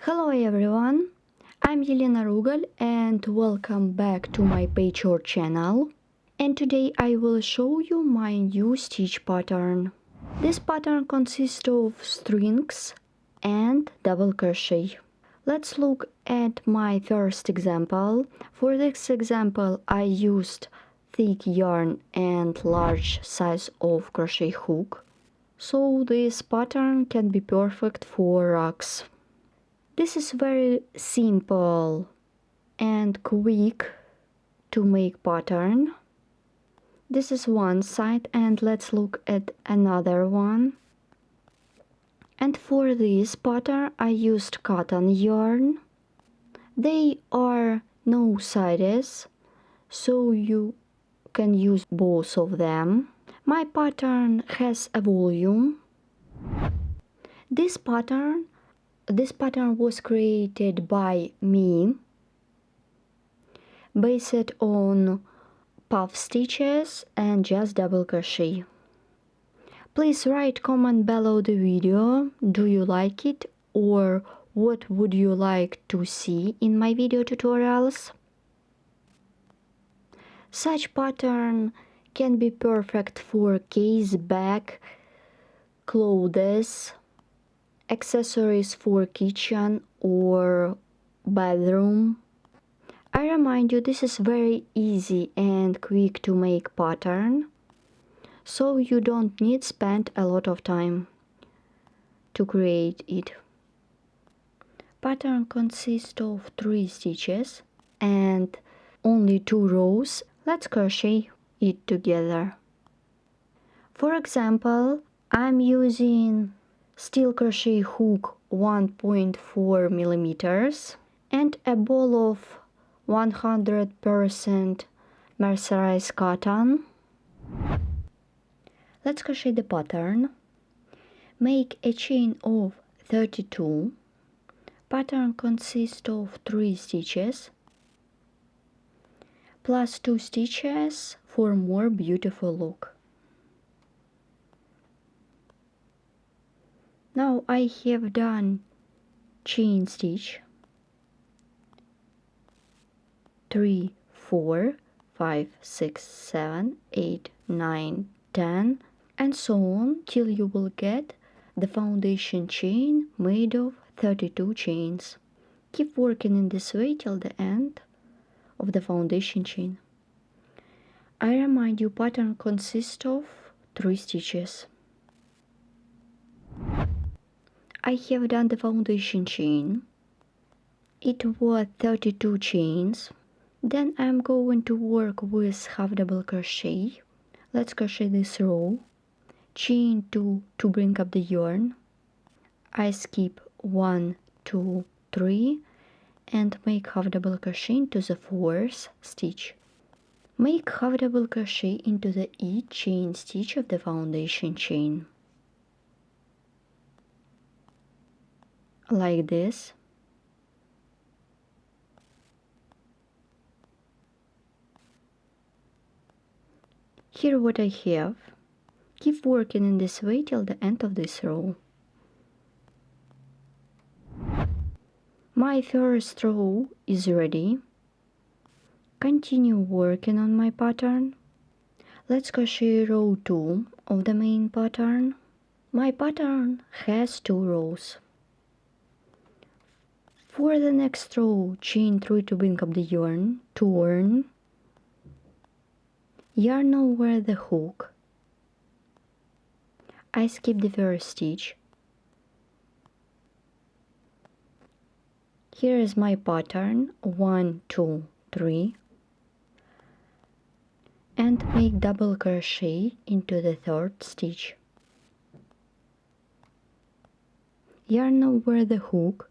Hello everyone, I'm Elena Rugal and welcome back to my page or channel. And today I will show you my new stitch pattern. This pattern consists of strings and double crochet. Let's look at my first example. For this example I used thick yarn and large size of crochet hook. So this pattern can be perfect for rugs. This is very simple and quick to make pattern. This is one side and let's look at another one. And for this pattern I used cotton yarn. They are no sides, so you can use both of them. My pattern has a volume. This pattern was created by me based on puff stitches and just double crochet. Please write comment below the video. Do you like it or what would you like to see in my video tutorials? Such pattern can be perfect for case, bag, clothes, accessories for kitchen or bedroom. I remind you, this is very easy and quick to make pattern, so you don't need spend a lot of time to create it. Pattern consists of 3 stitches and only 2 rows. Let's crochet it together. For example, I'm using steel crochet hook 1.4 millimeters and a ball of 100% mercerized cotton. Let's crochet the pattern. Make a chain of 32. Pattern consists of 3 stitches plus 2 stitches for more beautiful look. Now I have done chain stitch 3, 4, 5, 6, 7, 8, 9, 10 and so on till you will get the foundation chain made of 32 chains. Keep working in this way till the end of the foundation chain. I remind you, pattern consists of 3 stitches. I have done the foundation chain. It was 32 chains. Then I'm going to work with half double crochet. Let's crochet this row. Chain 2 to bring up the yarn. I skip 1, 2, 3 and make half double crochet into the 4th stitch. Make half double crochet into the each chain stitch of the foundation chain. Like this. Here what I have. Keep working in this way till the end of this row. My first row is ready. Continue working on my pattern. Let's crochet row 2 of the main pattern. My pattern has 2 rows. For the next row, chain 3 to bring up the yarn, turn, yarn over the hook. I skip the first stitch. Here is my pattern 1, 2, 3 and make double crochet into the 3rd stitch. Yarn over the hook.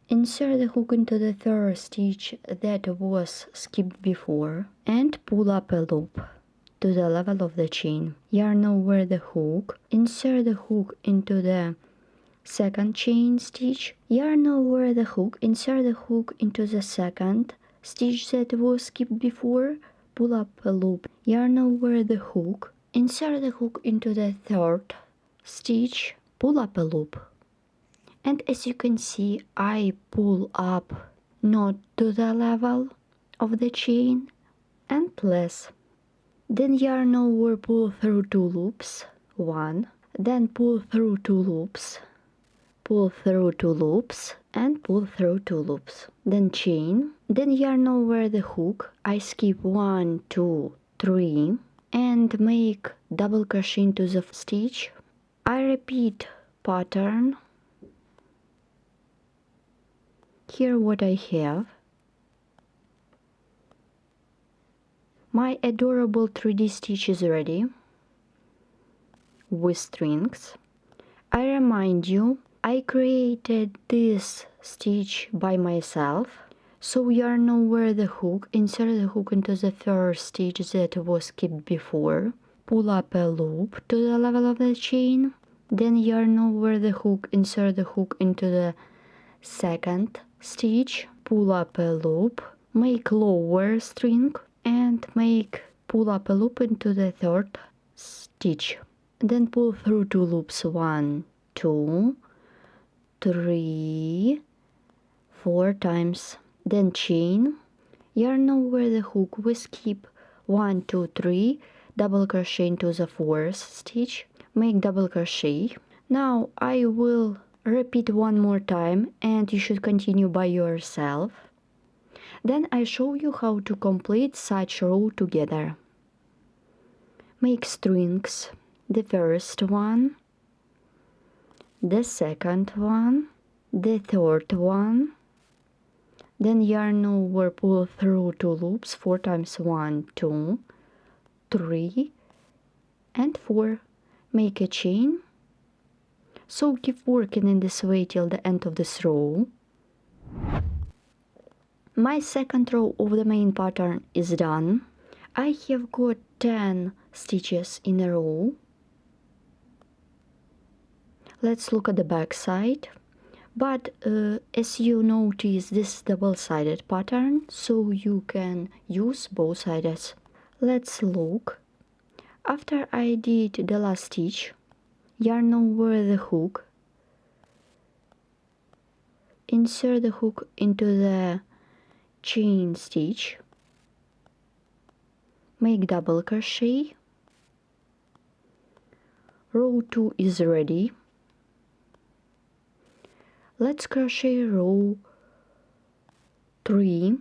Insert the hook into the 3rd stitch that was skipped before and pull up a loop to the level of the chain. Yarn over the hook. Insert the hook into the 2nd chain stitch. Yarn over the hook. Insert the hook into the 2nd stitch that was skipped before. Pull up a loop. Yarn over the hook. Insert the hook into the 3rd stitch. Pull up a loop. And as you can see, I pull up not to the level of the chain and less. Then yarn over, pull through 2 loops, 1, then pull through 2 loops, pull through 2 loops, and pull through 2 loops. Then chain, then yarn over the hook. I skip 1, 2, 3 and make double crochet into the stitch. I repeat pattern. Here what I have. My adorable 3D stitch is ready with strings. I remind you, I created this stitch by myself. So yarn over the hook, insert the hook into the first stitch that was skipped before. Pull up a loop to the level of the chain. Then yarn over the hook, insert the hook into the second stitch. Pull up a loop, make lower string and pull up a loop into the third stitch. Then pull through 2 loops, 1, 2, 3, 4 times. Then chain, yarn over the hook, we skip 1, 2, 3, double crochet into the fourth stitch, make double crochet. Now I will repeat one more time and you should continue by yourself. Then I show you how to complete such row together. Make strings, the first one, the second one, the third one, then yarn over, pull through 2 loops, 4 times, 1, 2, 3 and 4. Make a chain. So keep working in this way till the end of this row. My second row of the main pattern is done. I have got 10 stitches in a row. Let's look at the back side. But as you notice, this is double-sided pattern, so you can use both sides. Let's look. After I did the last stitch, yarn over the hook, insert the hook into the chain stitch, make double crochet. Row 2 is ready. Let's crochet row 3.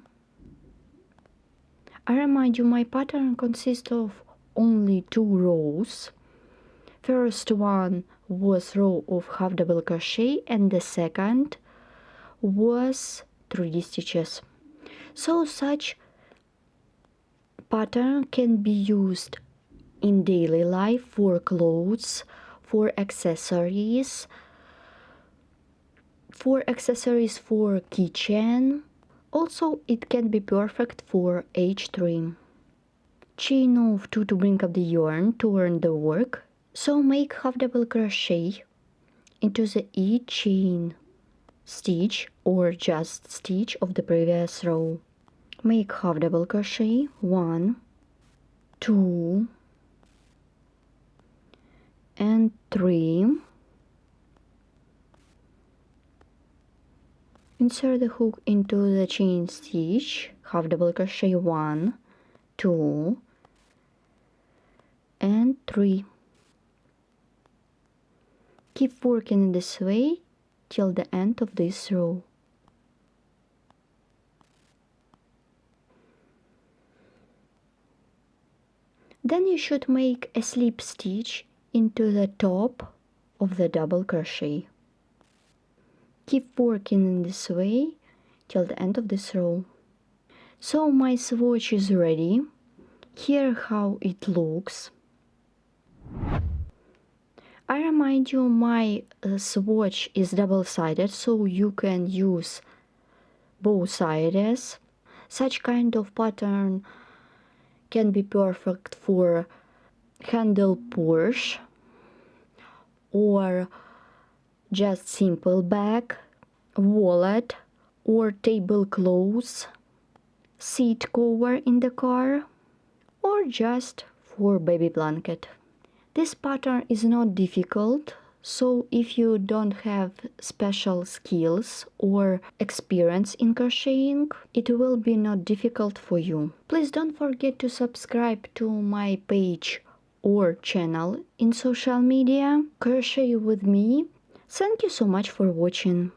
I remind you, my pattern consists of only 2 rows. First one was row of half double crochet and the second was 3D stitches. So such pattern can be used in daily life for clothes, for accessories, for kitchen. Also it can be perfect for H3. Chain off 2 to bring up the yarn to earn the work. So make half double crochet into the each chain stitch or just stitch of the previous row. Make half double crochet, 1, 2 and 3. Insert the hook into the chain stitch, half double crochet, 1, 2 and 3. Keep working in this way till the end of this row. Then you should make a slip stitch into the top of the double crochet. Keep working in this way till the end of this row. So my swatch is ready. Here how it looks. I remind you, my swatch is double-sided, so you can use both sides. Such kind of pattern can be perfect for handle purse or just simple bag, wallet or tablecloths, seat cover in the car, or just for baby blanket. This pattern is not difficult, So if you don't have special skills or experience in crocheting, it will be not difficult for you. Please don't forget to subscribe to my page or channel in social media. Crochet with me. Thank you so much for watching.